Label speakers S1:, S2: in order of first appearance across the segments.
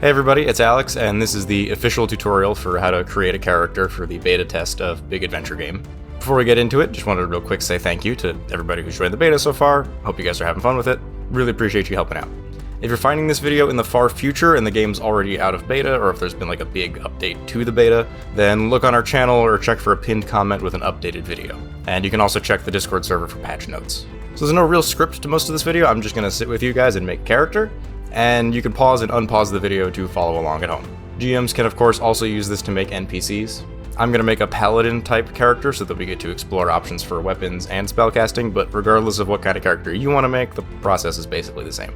S1: Hey everybody, it's Alex, and this is the official tutorial for how to create a character for the beta test of Big Adventure Game. Before we get into it, just wanted to real quick say thank you to everybody who's joined the beta so far. Hope you guys are having fun with it. Really appreciate you helping out. If you're finding this video in the far future and the game's already out of beta, or if there's been like a big update to the beta, then look on our channel or check for a pinned comment with an updated video. And you can also check the Discord server for patch notes. So there's no real script to most of this video. I'm just going to sit with you guys and make a character, and you can pause and unpause the video to follow along at home. GMs can of course also use this to make NPCs. I'm going to make a paladin type character so that we get to explore options for weapons and spellcasting, but regardless of what kind of character you want to make, the process is basically the same.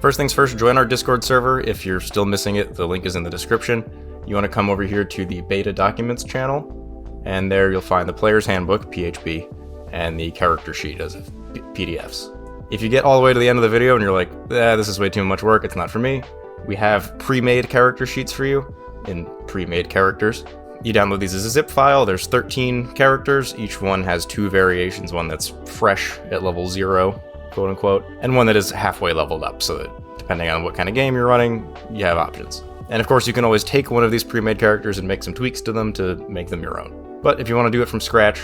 S1: First things first, join our Discord server. If you're still missing it, the link is in the description. You want to come over here to the beta documents channel, and there you'll find the player's handbook, PHP, and the character sheet as PDFs. If you get all the way to the end of the video and you're like, this is way too much work, it's not for me, we have pre-made character sheets for you in pre-made characters. You download these as a zip file. There's 13 characters. Each one has two variations, one that's fresh at level 0, quote unquote, and one that is halfway leveled up, so that depending on what kind of game you're running, you have options. And of course, you can always take one of these pre-made characters and make some tweaks to them to make them your own. But if you want to do it from scratch,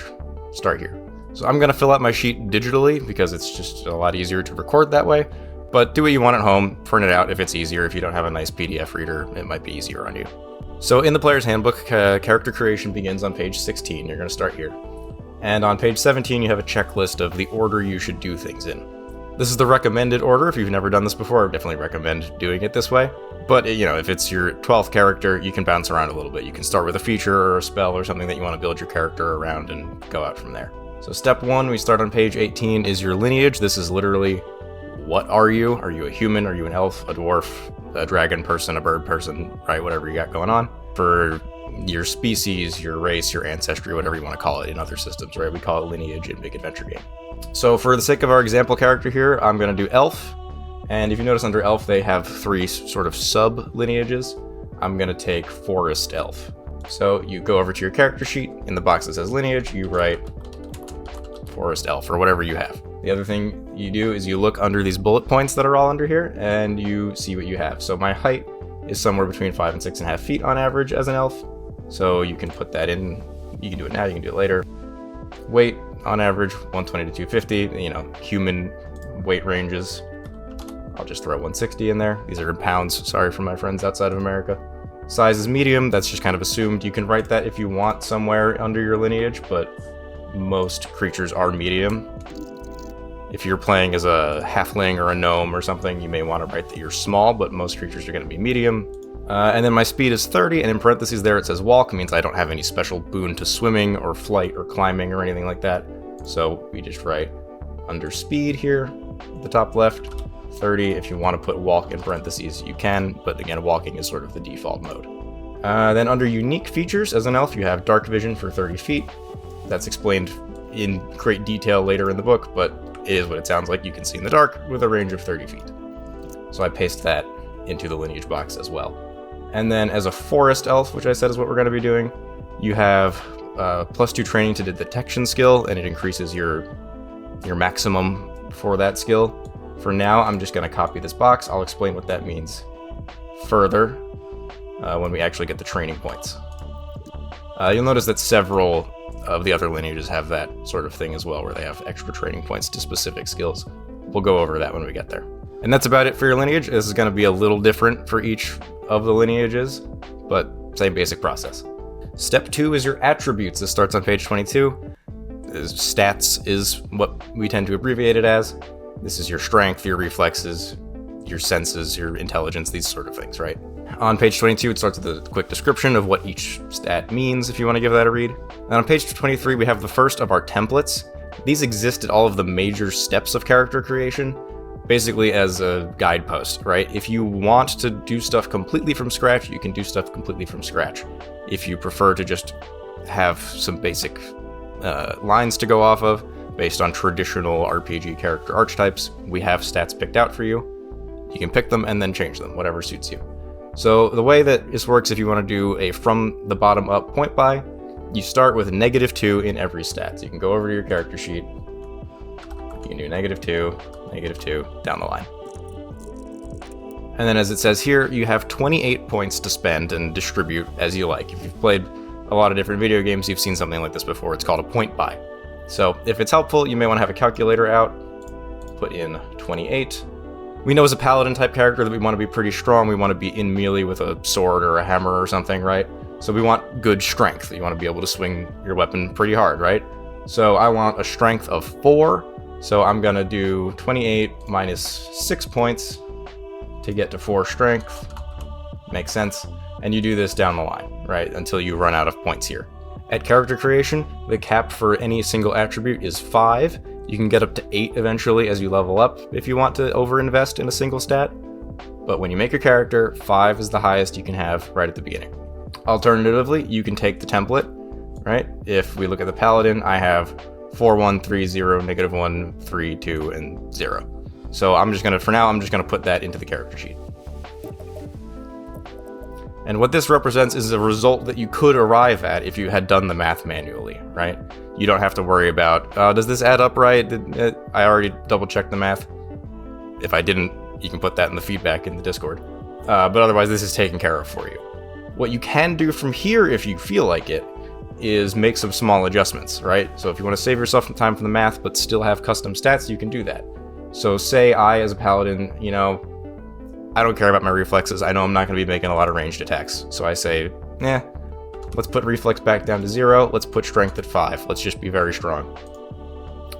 S1: start here. So I'm going to fill out my sheet digitally because it's just a lot easier to record that way, but do what you want at home, print it out if it's easier. If you don't have a nice PDF reader, it might be easier on you. So in the player's handbook, character creation begins on page 16. You're going to start here. And on page 17, you have a checklist of the order you should do things in. This is the recommended order. If you've never done this before, I definitely recommend doing it this way. But, if it's your 12th character, you can bounce around a little bit. You can start with a feature or a spell or something that you want to build your character around and go out from there. So step 1, we start on page 18, is your lineage. This is literally, what are you? Are you a human? Are you an elf, a dwarf, a dragon person, a bird person, right? Whatever you got going on. For your species, your race, your ancestry, whatever you want to call it in other systems, right? We call it lineage in Big Adventure Game. So for the sake of our example character here, I'm going to do elf. And if you notice under elf, they have 3 sort of sub-lineages. I'm going to take forest elf. So you go over to your character sheet. In the box that says lineage, you write forest elf or whatever you have. The other thing you do is you look under these bullet points that are all under here and you see what you have. So my height is somewhere between 5 and 6.5 feet on average as an elf. So you can put that in. You can do it now, you can do it later. Weight on average 120 to 250, human weight ranges. I'll just throw 160 in there. These are in pounds, sorry for my friends outside of America. Size is medium, that's just kind of assumed. You can write that if you want somewhere under your lineage, but most creatures are medium. If you're playing as a halfling or a gnome or something, you may want to write that you're small, but most creatures are going to be medium. And then my speed is 30, and in parentheses there it says walk. It means I don't have any special boon to swimming or flight or climbing or anything like that. So we just write under speed here, at the top left, 30. If you want to put walk in parentheses, you can, but again, walking is sort of the default mode. Then under unique features, as an elf, you have dark vision for 30 feet. That's explained in great detail later in the book, but it is what it sounds like. You can see in the dark with a range of 30 feet. So I paste that into the lineage box as well. And then as a forest elf, which I said is what we're going to be doing, you have +2 training to the detection skill, and it increases your maximum for that skill. For now, I'm just going to copy this box. I'll explain what that means further when we actually get the training points. You'll notice that several of the other lineages have that sort of thing as well, where they have extra training points to specific skills. We'll go over that when we get there. And that's about it for your lineage. This is going to be a little different for each of the lineages, but same basic process. Step 2 is your attributes. This starts on page 22. Stats is what we tend to abbreviate it as. This is your strength, your reflexes, your senses, your intelligence, these sort of things, right? On page 22, it starts with a quick description of what each stat means, if you want to give that a read. And on page 23, we have the first of our templates. These exist at all of the major steps of character creation, basically as a guidepost, right? If you want to do stuff completely from scratch, you can do stuff completely from scratch. If you prefer to just have some basic lines to go off of, based on traditional RPG character archetypes, we have stats picked out for you. You can pick them and then change them, whatever suits you. So the way that this works, if you want to do a from the bottom up point by, you start with -2 in every stat. So you can go over to your character sheet, you can do -2, -2, down the line. And then as it says here, you have 28 points to spend and distribute as you like. If you've played a lot of different video games, you've seen something like this before. It's called a point buy. So if it's helpful, you may want to have a calculator out, put in 28. We know as a paladin type character that we want to be pretty strong. We want to be in melee with a sword or a hammer or something, right? So we want good strength. You want to be able to swing your weapon pretty hard, right? So I want a strength of 4. So I'm going to do 28 minus 6 points to get to 4 strength. Makes sense. And you do this down the line, right? Until you run out of points here. At character creation, the cap for any single attribute is 5. You can get up to 8 eventually as you level up if you want to overinvest in a single stat. But when you make your character, 5 is the highest you can have right at the beginning. Alternatively, you can take the template, right? If we look at the paladin, I have 4, 1, 3, 0, negative 1, 3, 2, and 0. So for now, I'm just gonna put that into the character sheet. And what this represents is a result that you could arrive at if you had done the math manually, right? You don't have to worry about, does this add up right? I already double checked the math. If I didn't, you can put that in the feedback in the Discord. But otherwise, this is taken care of for you. What you can do from here, if you feel like it, is make some small adjustments, right? So if you want to save yourself some time from the math, but still have custom stats, you can do that. So say I, as a paladin, I don't care about my reflexes. I know I'm not going to be making a lot of ranged attacks. So I say, let's put reflex back down to 0. Let's put strength at 5. Let's just be very strong.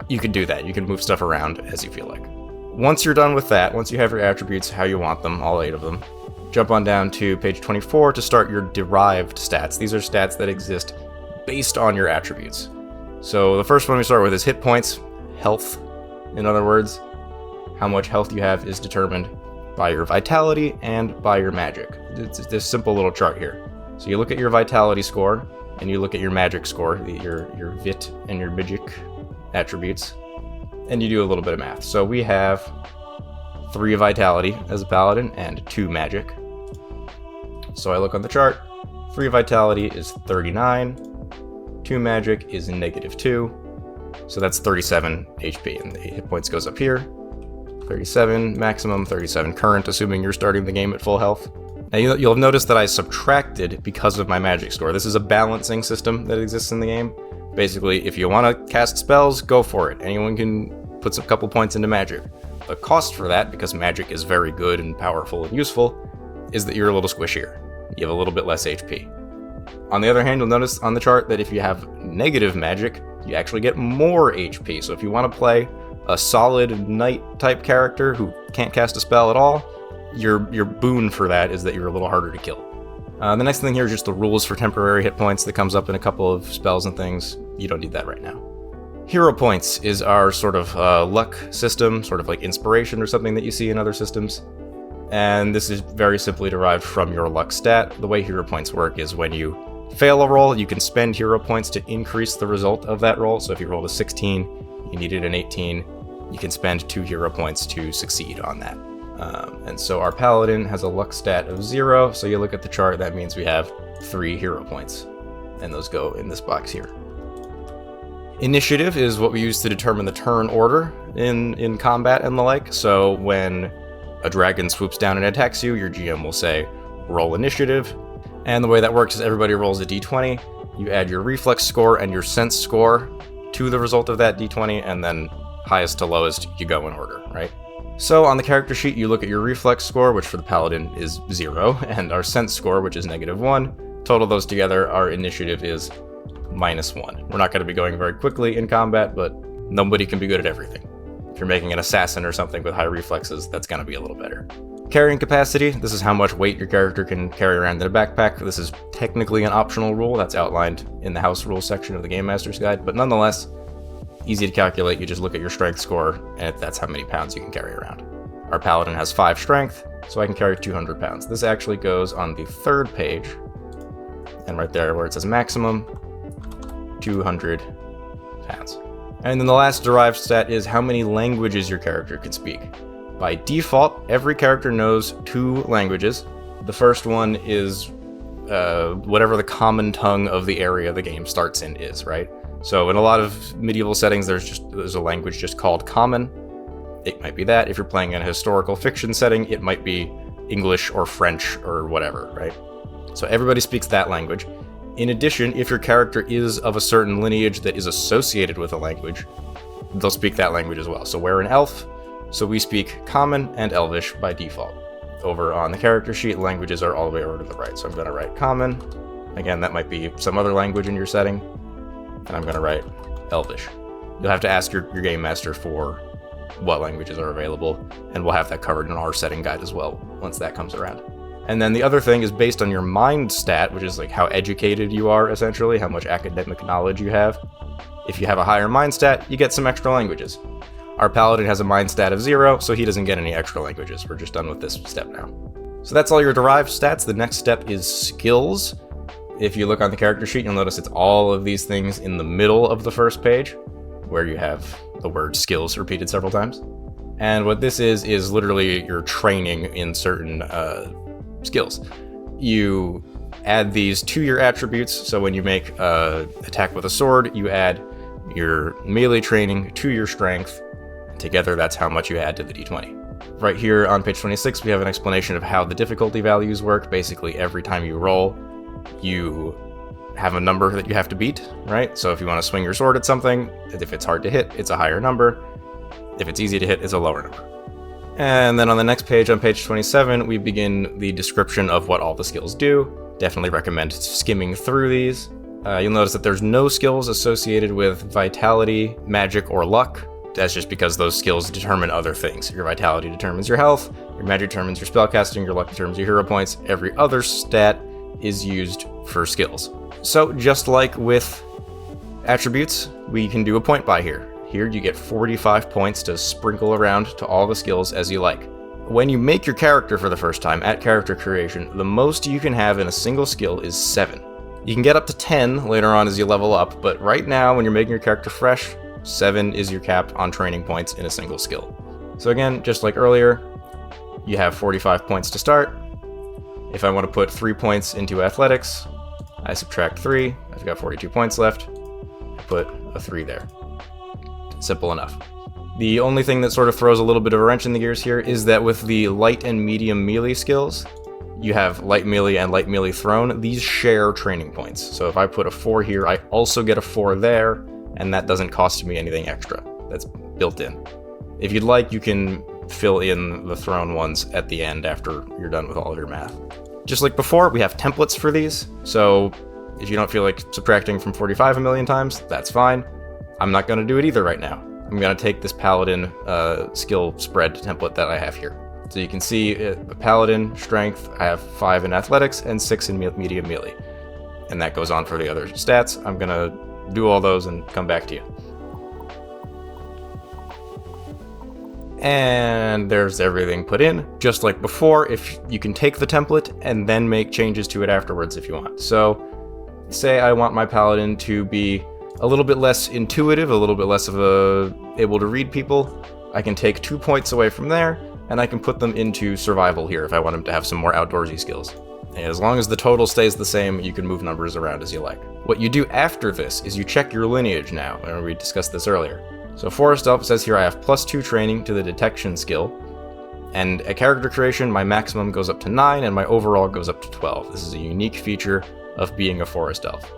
S1: You can do that. You can move stuff around as you feel like. Once you're done with that, once you have your attributes how you want them, all 8 of them, jump on down to page 24 to start your derived stats. These are stats that exist based on your attributes. So the first one we start with is hit points, health. In other words, how much health you have is determined by your vitality and by your magic. It's this simple little chart here. So you look at your vitality score and you look at your magic score, your vit and your magic attributes, and you do a little bit of math. So we have 3 vitality as a paladin and 2 magic. So I look on the chart, 3 vitality is 39, 2 magic is negative 2, so that's 37 HP, and the hit points goes up here. 37 maximum, 37 current, assuming you're starting the game at full health. Now you'll notice that I subtracted because of my magic score. This is a balancing system that exists in the game. Basically, if you want to cast spells, go for it. Anyone can put a couple points into magic. The cost for that, because magic is very good and powerful and useful, is that you're a little squishier. You have a little bit less HP. On the other hand, you'll notice on the chart that if you have negative magic, you actually get more HP. So if you want to play a solid knight type character who can't cast a spell at all, your boon for that is that you're a little harder to kill. The next thing here is just the rules for temporary hit points that comes up in a couple of spells and things. You don't need that right now. Hero points is our sort of luck system, sort of like inspiration or something that you see in other systems. And this is very simply derived from your luck stat. The way hero points work is when you fail a roll, you can spend hero points to increase the result of that roll. So if you rolled a 16, you needed an 18, you can spend 2 hero points to succeed on that. And so our paladin has a luck stat of 0, so you look at the chart, that means we have 3 hero points, and those go in this box here. Initiative is what we use to determine the turn order in combat and the like. So when a dragon swoops down and attacks you, your GM will say, roll initiative. And the way that works is everybody rolls a d20, you add your reflex score and your sense score to the result of that d20, and then highest to lowest, you go in order, right? So on the character sheet, you look at your reflex score, which for the paladin is 0, and our sense score, which is -1. Total those together, our initiative is -1. We're not going to be going very quickly in combat, but nobody can be good at everything. If you're making an assassin or something with high reflexes, that's going to be a little better. Carrying capacity, this is how much weight your character can carry around in a backpack. This is technically an optional rule that's outlined in the house rules section of the Game Master's Guide, but nonetheless, easy to calculate. You just look at your strength score, and that's how many pounds you can carry around. Our paladin has 5 strength, so I can carry 200 pounds. This actually goes on the 3rd page, and right there where it says maximum, 200 pounds. And then the last derived stat is how many languages your character can speak. By default, every character knows 2 languages. The first one is whatever the common tongue of the area the game starts in is, right? So in a lot of medieval settings, there's a language just called Common. It might be that. If you're playing in a historical fiction setting, it might be English or French or whatever, right? So everybody speaks that language. In addition, if your character is of a certain lineage that is associated with a language, they'll speak that language as well. So we're an elf, so we speak Common and Elvish by default. Over on the character sheet, languages are all the way over to the right. So I'm going to write Common. Again, that might be some other language in your setting. And I'm going to write Elvish. You'll have to ask your game master for what languages are available, and we'll have that covered in our setting guide as well once that comes around. And then the other thing is based on your mind stat, which is like how educated you are, essentially, how much academic knowledge you have. If you have a higher mind stat, you get some extra languages. Our paladin has a mind stat of 0, so he doesn't get any extra languages. We're just done with this step now. So that's all your derived stats. The next step is skills. If you look on the character sheet, you'll notice it's all of these things in the middle of the first page, where you have the word skills repeated several times. And what this is literally your training in certain skills. You add these to your attributes, so when you make attack with a sword, you add your melee training to your strength. Together, that's how much you add to the d20. Right here on page 26, we have an explanation of how the difficulty values work. Basically, every time you roll, you have a number that you have to beat, right? So if you want to swing your sword at something, if it's hard to hit, it's a higher number. If it's easy to hit, it's a lower number. And then on the next page, on page 27, we begin the description of what all the skills do. Definitely recommend skimming through these. You'll notice that there's no skills associated with vitality, magic, or luck. That's just because those skills determine other things. Your vitality determines your health, your magic determines your spellcasting, your luck determines your hero points. Every other stat is used for skills. So just like with attributes, we can do a point buy here. Here you get 45 points to sprinkle around to all the skills as you like. When you make your character for the first time at character creation, the most you can have in a single skill is 7. You can get up to 10 later on as you level up, but right now when you're making your character fresh, 7 is your cap on training points in a single skill. So again, just like earlier, you have 45 points to start. If I want to put 3 points into athletics, I subtract 3, I've got 42 points left, I put a 3 there. Simple enough. The only thing that sort of throws a little bit of a wrench in the gears here is that with the light and medium melee skills, you have light melee and light melee thrown. These share training points. So if I put a 4 here, I also get a 4 there, and that doesn't cost me anything extra. That's built in. If you'd like, you can fill in the thrown ones at the end after you're done with all of your math. Just like before, we have templates for these. So if you don't feel like subtracting from 45 a million times, that's fine. I'm not going to do it either right now. I'm going to take this paladin skill spread template that I have here. So you can see the paladin strength, I have 5 in athletics and 6 in medium melee. And that goes on for the other stats. I'm going to do all those and come back to you. And there's everything put in. Just like before, if you can take the template and then make changes to it afterwards if you want. So say I want my paladin to be a little bit less intuitive, a little bit less of able to read people. I can take 2 points away from there, and I can put them into survival here if I want him to have some more outdoorsy skills. And as long as the total stays the same, you can move numbers around as you like. What you do after this is you check your lineage now, and we discussed this earlier. So Forest Elf says here I have +2 training to the detection skill, and at character creation, my maximum goes up to 9, and my overall goes up to 12. This is a unique feature of being a Forest Elf.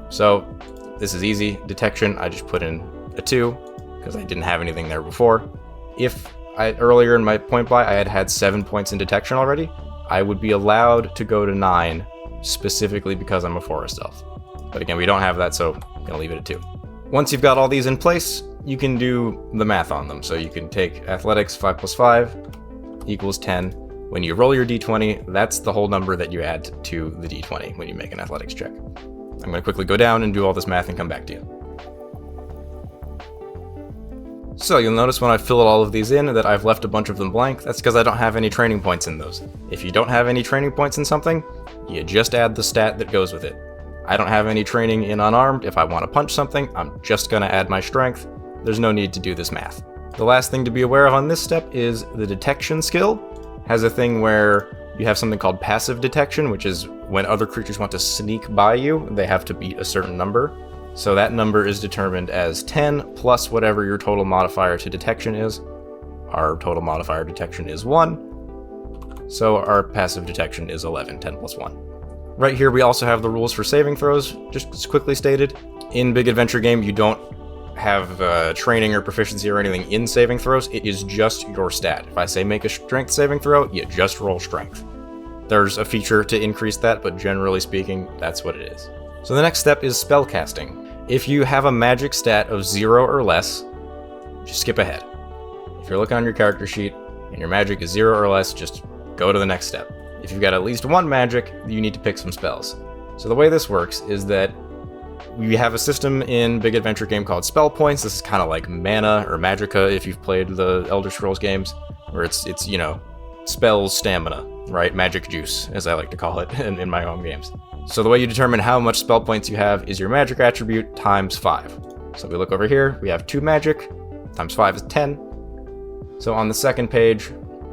S1: So this is easy. Detection, I just put in a 2, because I didn't have anything there before. If earlier in my point buy, I had 7 points in detection already, I would be allowed to go to 9, specifically because I'm a Forest Elf. But again, we don't have that, so I'm going to leave it at 2. Once you've got all these in place, you can do the math on them. So you can take athletics, 5 + 5 equals 10. When you roll your d20, that's the whole number that you add to the d20 when you make an athletics check. I'm going to quickly go down and do all this math and come back to you. So you'll notice when I fill all of these in that I've left a bunch of them blank. That's because I don't have any training points in those. If you don't have any training points in something, you just add the stat that goes with it. I don't have any training in unarmed. If I want to punch something, I'm just going to add my strength. There's no need to do this math. The last thing to be aware of on this step is the detection skill has a thing where you have something called passive detection, which is when other creatures want to sneak by you, they have to beat a certain number. So that number is determined as 10 plus whatever your total modifier to detection is. Our total modifier detection is 1. so our passive detection is 11, 10 plus 1. Right here we also have the rules for saving throws, just quickly stated. In Big Adventure Game, you don't have training or proficiency or anything in saving throws, it is just your stat. If I say make a strength saving throw, you just roll strength. There's a feature to increase that, but generally speaking, that's what it is. So the next step is spell casting. If you have a magic stat of 0 or less, just skip ahead. If you're looking on your character sheet and your magic is 0 or less, just go to the next step. If you've got at least 1 magic, you need to pick some spells. So the way this works is that we have a system in Big Adventure Game called spell points. This is kind of like mana or magicka if you've played the Elder Scrolls games, where it's you know, spells stamina, right? Magic juice, as I like to call it in my own games. So the way you determine how much spell points you have is your magic attribute times 5. So if we look over here, we have 2 magic, times 5 is 10. So on the second page,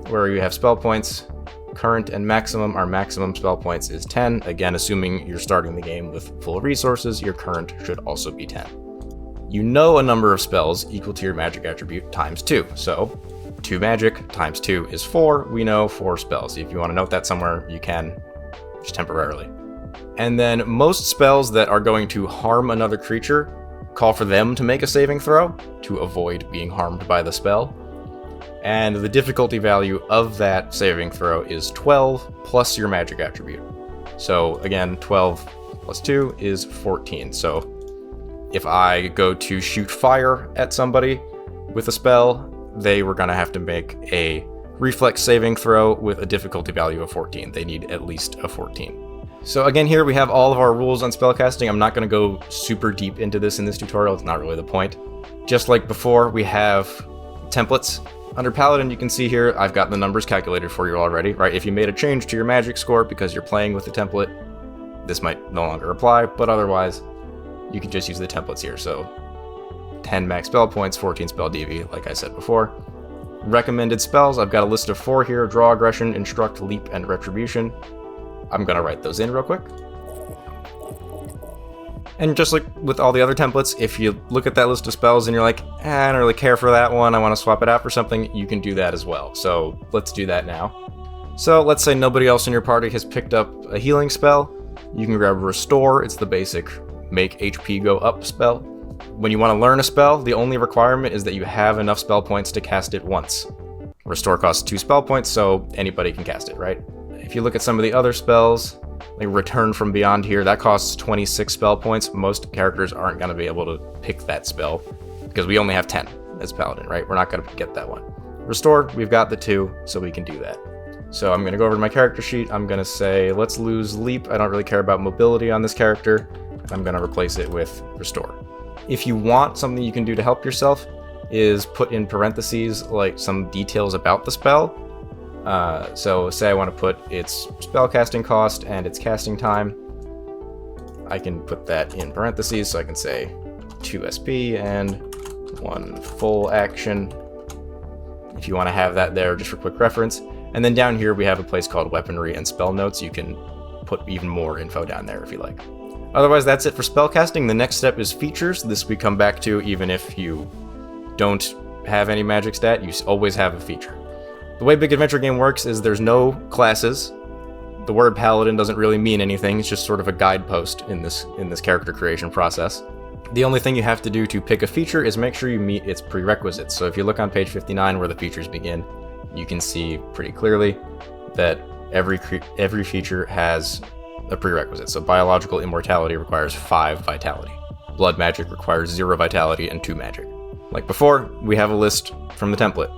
S1: where you have spell points, current and maximum, our maximum spell points is 10. Again, assuming you're starting the game with full resources, your current should also be 10. You know a number of spells equal to your magic attribute times 2. So 2 magic times 2 is 4. We know 4 spells. If you want to note that somewhere, you can, just temporarily. And then most spells that are going to harm another creature call for them to make a saving throw to avoid being harmed by the spell. And the difficulty value of that saving throw is 12 plus your magic attribute. So again, 12 plus 2 is 14. So if I go to shoot fire at somebody with a spell, they were going to have to make a reflex saving throw with a difficulty value of 14. They need at least a 14. So again, here we have all of our rules on spellcasting. I'm not going to go super deep into this in this tutorial. It's not really the point. Just like before, we have templates. Under Paladin, you can see here, I've got the numbers calculated for you already, right? If you made a change to your magic score because you're playing with the template, this might no longer apply, but otherwise, you can just use the templates here. So 10 max spell points, 14 spell DV, like I said before. Recommended spells, I've got a list of 4 here: Draw, Aggression, Instruct, Leap, and Retribution. I'm gonna write those in real quick. And just like with all the other templates, if you look at that list of spells and you're like, I don't really care for that one, I want to swap it out for something, you can do that as well. So let's do that now. So let's say nobody else in your party has picked up a healing spell. You can grab Restore. It's the basic make HP go up spell. When you want to learn a spell, the only requirement is that you have enough spell points to cast it once. Restore costs 2 spell points, so anybody can cast it, right? If you look at some of the other spells, like Return from Beyond here, that costs 26 spell points. Most characters aren't going to be able to pick that spell because we only have 10 as Paladin, right? We're not going to get that one. Restore, we've got the 2, so we can do that. So I'm going to go over to my character sheet. I'm going to say, let's lose Leap. I don't really care about mobility on this character. I'm going to replace it with Restore. If you want, something you can do to help yourself is put in parentheses like some details about the spell. So say I want to put its spellcasting cost and its casting time. I can put that in parentheses, so I can say 2 SP and 1 full action, if you want to have that there just for quick reference. And then down here we have a place called Weaponry and Spell Notes. You can put even more info down there if you like. Otherwise, that's it for spellcasting. The next step is features. This we come back to even if you don't have any magic stat, you always have a feature. The way Big Adventure Game works is there's no classes. The word Paladin doesn't really mean anything. It's just sort of a guidepost in this character creation process. The only thing you have to do to pick a feature is make sure you meet its prerequisites. So if you look on page 59 where the features begin, you can see pretty clearly that every feature has a prerequisite. So biological immortality requires 5 vitality. Blood magic requires 0 vitality and 2 magic. Like before, we have a list from the template.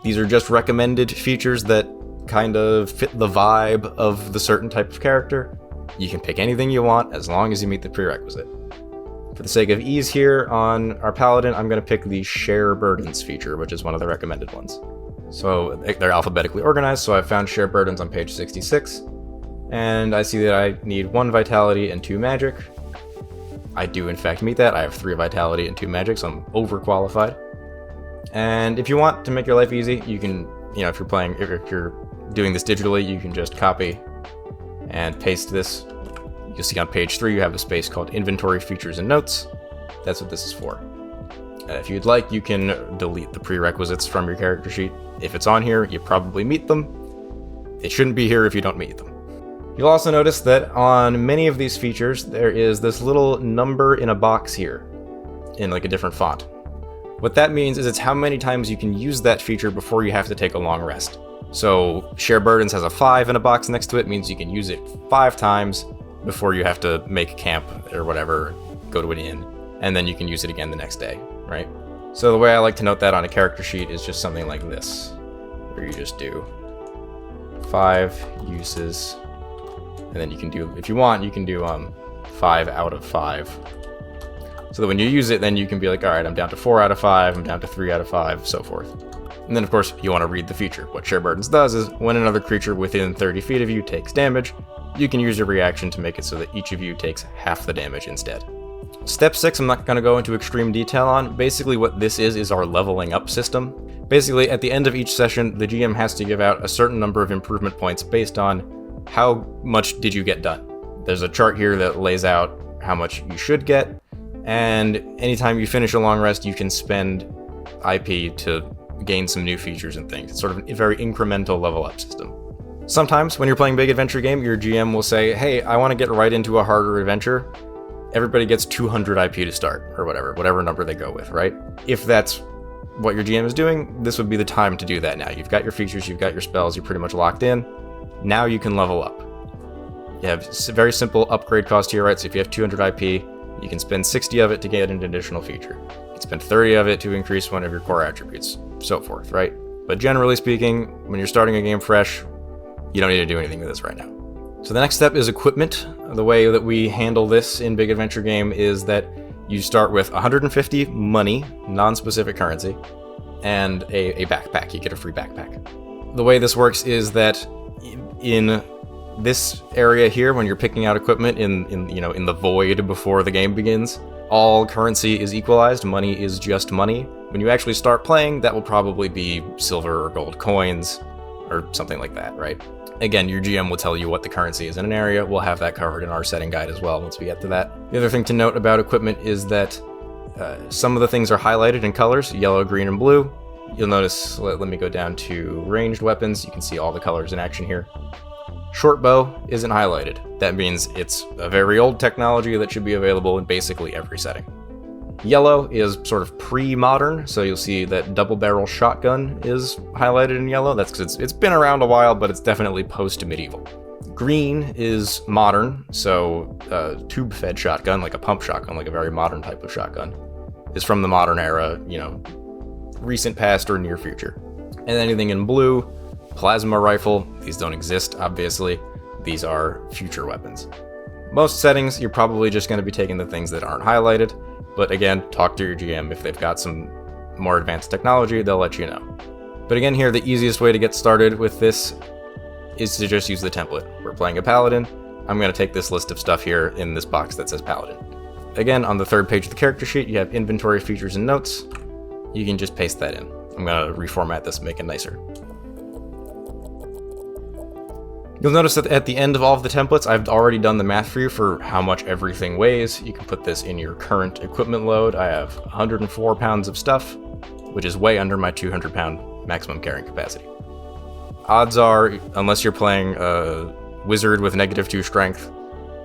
S1: These are just recommended features that kind of fit the vibe of the certain type of character. You can pick anything you want as long as you meet the prerequisite. For the sake of ease here on our Paladin, I'm going to pick the Share Burdens feature, which is one of the recommended ones. So they're alphabetically organized, so I've found Share Burdens on page 66. And I see that I need 1 vitality and 2 magic. I do in fact meet that. I have 3 vitality and 2 magic, so I'm overqualified. And if you want to make your life easy, you can, if you're doing this digitally, you can just copy and paste this. You'll see on page 3, you have a space called Inventory Features and Notes. That's what this is for. If you'd like, you can delete the prerequisites from your character sheet. If it's on here, you probably meet them. It shouldn't be here if you don't meet them. You'll also notice that on many of these features, there is this little number in a box here, in like a different font. What that means is it's how many times you can use that feature before you have to take a long rest. So Share Burdens has a 5 in a box next to it, means you can use it 5 times before you have to make camp or whatever, go to an inn, and then you can use it again the next day, right? So the way I like to note that on a character sheet is just something like this, where you just do 5 uses, and then you can do, if you want, you can do 5 out of 5. So that when you use it, then you can be like, all right, I'm down to 4 out of 5, I'm down to 3 out of 5, so forth. And then of course, you want to read the feature. What Share Burdens does is when another creature within 30 feet of you takes damage, you can use your reaction to make it so that each of you takes half the damage instead. Step 6, I'm not going to go into extreme detail on. Basically what this is our leveling up system. Basically, at the end of each session, the GM has to give out a certain number of improvement points based on how much did you get done. There's a chart here that lays out how much you should get, and anytime you finish a long rest, you can spend IP to gain some new features and things. It's sort of a very incremental level up system. Sometimes when you're playing big adventure game, your GM will say, hey, I want to get right into a harder adventure. Everybody gets 200 IP to start, or whatever number they go with, right? If that's what your GM is doing, this would be the time to do that now. You've got your features, you've got your spells, you're pretty much locked in. Now you can level up. You have a very simple upgrade cost here, right? So if you have 200 IP, you can spend 60 of it to get an additional feature. You can spend 30 of it to increase one of your core attributes, so forth, right? But generally speaking, when you're starting a game fresh, you don't need to do anything with this right now. So the next step is equipment. The way that we handle this in Big Adventure Game is that you start with 150 money, non-specific currency, and a backpack. You get a free backpack. The way this works is that in this area here, when you're picking out equipment in the void before the game begins, all currency is equalized. Money is just money. When you actually start playing, that will probably be silver or gold coins or something like that, right? Again, your GM will tell you what the currency is in an area. We'll have that covered in our setting guide as well once we get to that. The other thing to note about equipment is that some of the things are highlighted in colors, yellow, green, and blue. You'll notice, let me go down to ranged weapons. You can see all the colors in action here. Short bow isn't highlighted. That means it's a very old technology that should be available in basically every setting. Yellow is sort of pre-modern, so you'll see that double barrel shotgun is highlighted in yellow. That's because it's been around a while, but it's definitely post-medieval. Green is modern, so tube-fed shotgun, like a pump shotgun, like a very modern type of shotgun, is from the modern era, recent past or near future. And anything in blue, plasma rifle, these don't exist, obviously. These are future weapons. Most settings, you're probably just going to be taking the things that aren't highlighted. But again, talk to your GM. If they've got some more advanced technology, they'll let you know. But again here, the easiest way to get started with this is to just use the template. We're playing a paladin. I'm going to take this list of stuff here in this box that says paladin. Again, on the third page of the character sheet, you have inventory, features, and notes. You can just paste that in. I'm going to reformat this and make it nicer. You'll notice that at the end of all of the templates, I've already done the math for you for how much everything weighs. You can put this in your current equipment load. I have 104 pounds of stuff, which is way under my 200-pound maximum carrying capacity. Odds are, unless you're playing a wizard with -2 strength,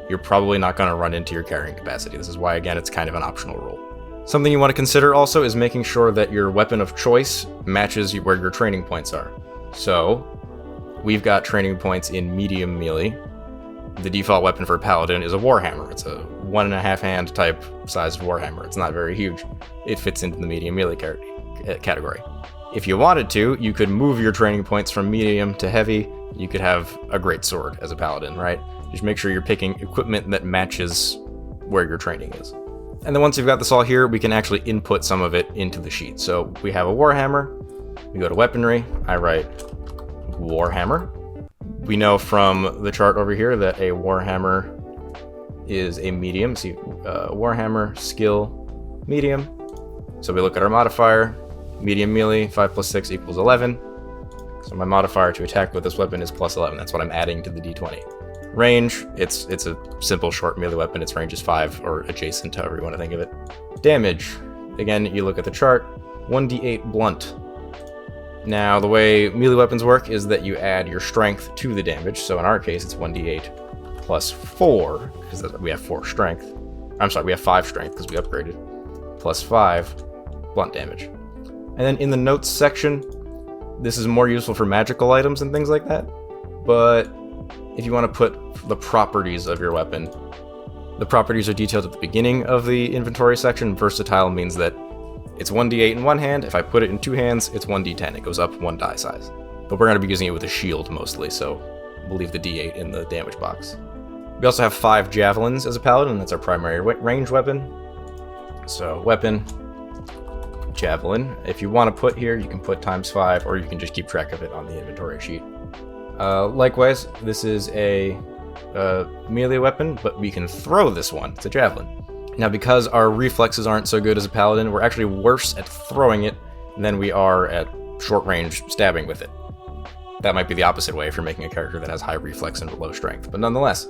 S1: you're probably not going to run into your carrying capacity. This is why, again, it's kind of an optional rule. Something you want to consider also is making sure that your weapon of choice matches where your training points are. So, we've got training points in medium melee. The default weapon for Paladin is a Warhammer. It's a 1.5 hand type sized Warhammer. It's not very huge. It fits into the medium melee category. If you wanted to, you could move your training points from medium to heavy. You could have a great sword as a Paladin, right? Just make sure you're picking equipment that matches where your training is. And then once you've got this all here, we can actually input some of it into the sheet. So we have a Warhammer. We go to weaponry. I write Warhammer. We know from the chart over here that a Warhammer is a medium. See, Warhammer, skill, medium. So we look at our modifier, medium melee, 5 + 6 = 11. So my modifier to attack with this weapon is +11. That's what I'm adding to the d20. Range, it's a simple short melee weapon. Its range is 5 or adjacent, however you want to think of it. Damage, again, you look at the chart, 1d8 blunt. Now, the way melee weapons work is that you add your strength to the damage. So in our case, it's 1d8 plus 4, because we have 4 strength. I'm sorry, we have 5 strength because we upgraded. Plus 5 blunt damage. And then in the notes section, this is more useful for magical items and things like that. But if you want to put the properties of your weapon, the properties are detailed at the beginning of the inventory section. Versatile means that it's 1d8 in one hand. If I put it in 2 hands, it's 1d10. It goes up 1 die size. But we're going to be using it with a shield mostly, so we'll leave the d8 in the damage box. We also have 5 javelins as a paladin. That's our primary range weapon. So weapon, javelin. If you want to put here, you can put ×5, or you can just keep track of it on the inventory sheet. Likewise, this is a melee weapon, but we can throw this one. It's a javelin. Now, because our reflexes aren't so good as a paladin, we're actually worse at throwing it than we are at short-range stabbing with it. That might be the opposite way if you're making a character that has high reflex and low strength. But nonetheless,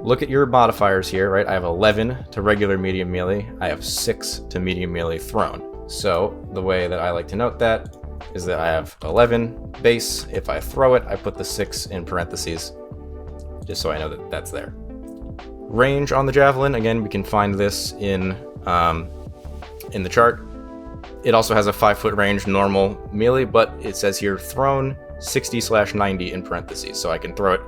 S1: look at your modifiers here, right? I have 11 to regular medium melee. I have 6 to medium melee thrown. So the way that I like to note that is that I have 11 base. If I throw it, I put the 6 in parentheses, just so I know that that's there. Range on the javelin, again, we can find this in the chart. It also has a 5-foot range normal melee, but it says here thrown 60/90 in parentheses. So I can throw it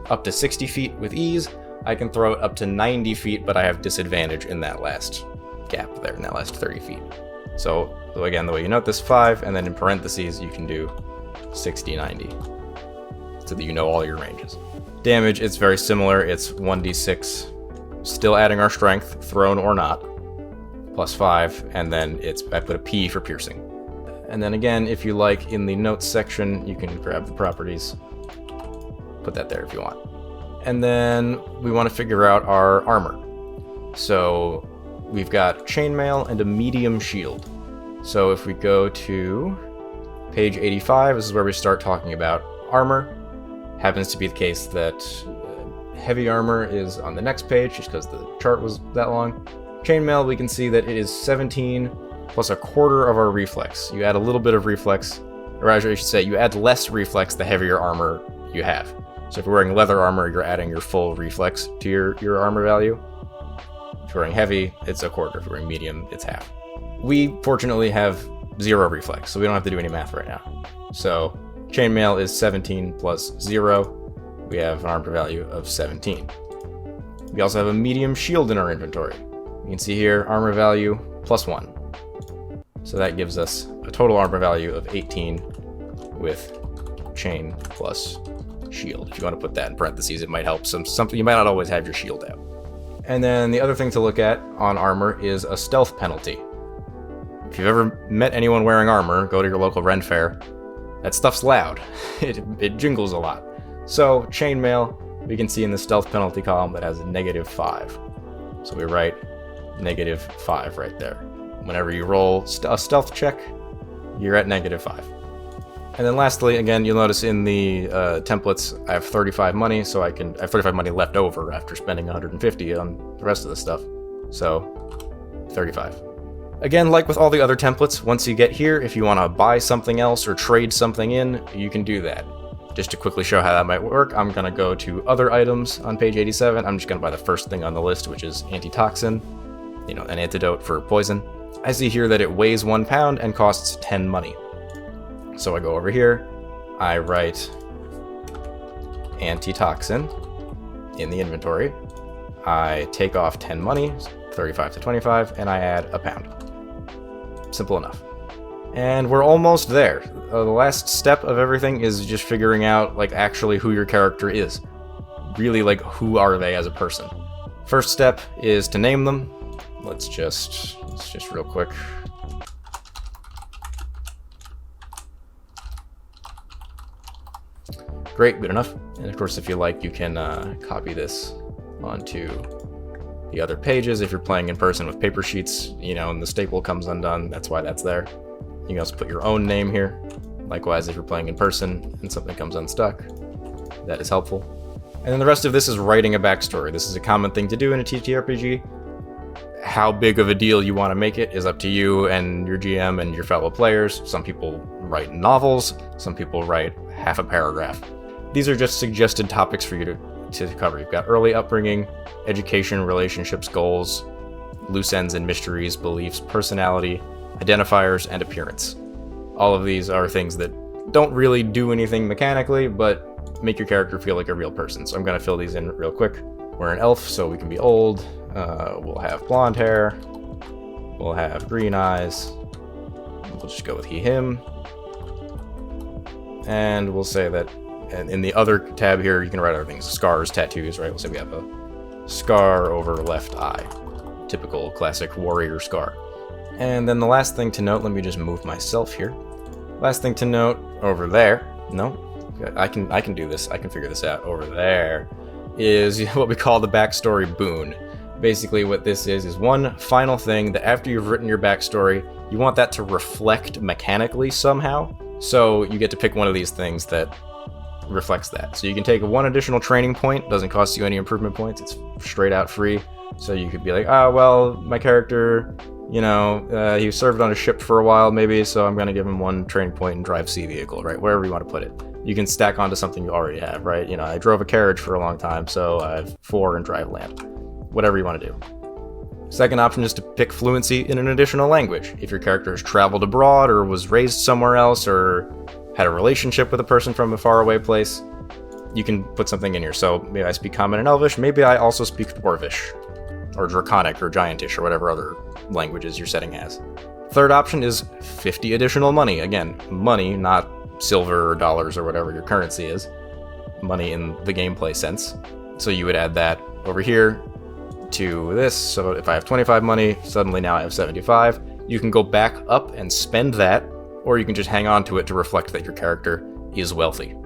S1: up to 60 feet with ease. I can throw it up to 90 feet, but I have disadvantage in that last gap there, in that last 30 feet. So again, the way you note this, 5, and then in parentheses, you can do 60/90, so that you know all your ranges. Damage, it's very similar. It's 1d6, still adding our strength, thrown or not, plus 5, and then I put a P for piercing. And then again, if you like, in the notes section, you can grab the properties, put that there if you want. And then we want to figure out our armor. So we've got chainmail and a medium shield. So if we go to page 85, this is where we start talking about armor. Happens to be the case that heavy armor is on the next page, just because the chart was that long. Chainmail, we can see that it is 17 plus a quarter of our reflex. You add a little bit of reflex, or as I should say, you add less reflex the heavier armor you have. So if you're wearing leather armor, you're adding your full reflex to your armor value. If you're wearing heavy, it's a quarter. If you're wearing medium, it's half. We fortunately have 0 reflex, so we don't have to do any math right now. So chainmail is 17 plus 0. We have an armor value of 17. We also have a medium shield in our inventory. You can see here, armor value plus 1. So that gives us a total armor value of 18 with chain plus shield. If you want to put that in parentheses, it might help. Something you might not always have your shield out. And then the other thing to look at on armor is a stealth penalty. If you've ever met anyone wearing armor, go to your local Ren fair. That stuff's loud. It jingles a lot. So chainmail, we can see in the stealth penalty column that has a -5. So we write -5 right there. Whenever you roll a stealth check, you're at -5. And then lastly, again, you'll notice in the templates, I have 35 money, so I have 35 money left over after spending 150 on the rest of the stuff. So 35. Again, like with all the other templates, once you get here, if you want to buy something else or trade something in, you can do that. Just to quickly show how that might work, I'm going to go to other items on page 87. I'm just going to buy the first thing on the list, which is antitoxin, an antidote for poison. I see here that it weighs 1 pound and costs 10 money. So I go over here, I write antitoxin in the inventory. I take off 10 money, 35 to 25, and I add a pound. Simple enough. And we're almost there. The last step of everything is just figuring out, actually who your character is. Really, who are they as a person? First step is to name them. Let's just real quick. Great, good enough. And of course, if you like, you can copy this onto the other pages. If you're playing in person with paper sheets, and the staple comes undone, that's why that's there. You can also put your own name here. Likewise, if you're playing in person and something comes unstuck, that is helpful. And then the rest of this is writing a backstory. This is a common thing to do in a TTRPG. How big of a deal you want to make it is up to you and your GM and your fellow players. Some people write novels, some people write half a paragraph. These are just suggested topics for you to cover. You've got early upbringing, education, relationships, goals, loose ends and mysteries, beliefs, personality, identifiers, and appearance. All of these are things that don't really do anything mechanically, but make your character feel like a real person. So I'm going to fill these in real quick. We're an elf, so we can be old. We'll have blonde hair. We'll have green eyes. We'll just go with he, him. And we'll say that in the other tab here, you can write other things. Scars, tattoos, right? We'll say we have a scar over left eye. Typical classic warrior scar. And then the last thing to note, let me just move myself here. Last thing to note over there, no, I can do this. I can figure this out. Over there is what we call the backstory boon. Basically what this is one final thing that after you've written your backstory, you want that to reflect mechanically somehow. So you get to pick one of these things that reflects that. So you can take one additional training point, doesn't cost you any improvement points, it's straight out free. So you could be like, well, my character, he served on a ship for a while maybe, so I'm going to give him 1 training point in drive sea vehicle, right? Wherever you want to put it. You can stack onto something you already have, right? I drove a carriage for a long time, so I have 4 in drive land. Whatever you want to do. Second option is to pick fluency in an additional language. If your character has traveled abroad or was raised somewhere else or had a relationship with a person from a faraway place, you can put something in here. So maybe I speak Common and Elvish, maybe I also speak Dwarvish, or Draconic, or Giantish, or whatever other languages your setting has. Third option is 50 additional money. Again, money, not silver or dollars or whatever your currency is. Money in the gameplay sense. So you would add that over here to this. So if I have 25 money, suddenly now I have 75. You can go back up and spend that, or you can just hang on to it to reflect that your character is wealthy.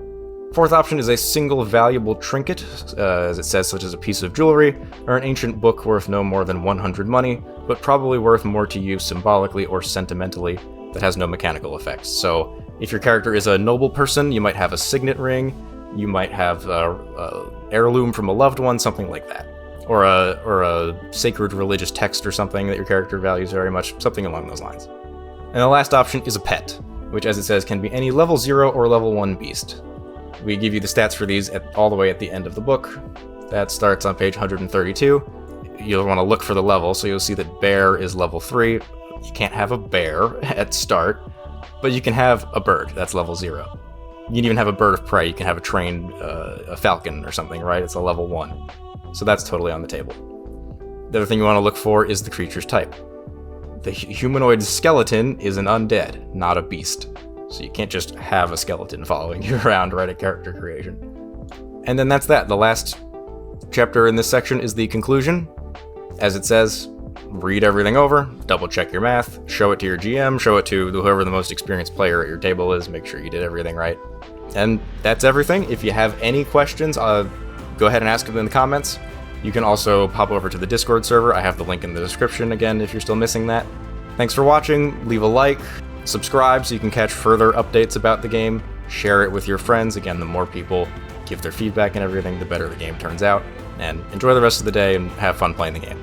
S1: Fourth option is a single valuable trinket, as it says, such as a piece of jewelry, or an ancient book worth no more than 100 money, but probably worth more to you symbolically or sentimentally, that has no mechanical effects. So if your character is a noble person, you might have a signet ring, you might have a heirloom from a loved one, something like that. Or a sacred religious text or something that your character values very much, something along those lines. And the last option is a pet, which, as it says, can be any level 0 or level 1 beast. We give you the stats for these all the way at the end of the book. That starts on page 132. You'll want to look for the level, so you'll see that bear is level 3. You can't have a bear at start, but you can have a bird. That's level 0. You can even have a bird of prey. You can have a trained a falcon or something, right? It's a level 1. So that's totally on the table. The other thing you want to look for is the creature's type. The humanoid skeleton is an undead, not a beast. So you can't just have a skeleton following you around right at character creation. And then that's that. The last chapter in this section is the conclusion. As it says, read everything over, double check your math, show it to your GM, show it to whoever the most experienced player at your table is, make sure you did everything right. And that's everything. If you have any questions, go ahead and ask them in the comments. You can also pop over to the Discord server. I have the link in the description again if you're still missing that. Thanks for watching. Leave a like, subscribe so you can catch further updates about the game. Share it with your friends. Again, the more people give their feedback and everything, the better the game turns out. And enjoy the rest of the day and have fun playing the game.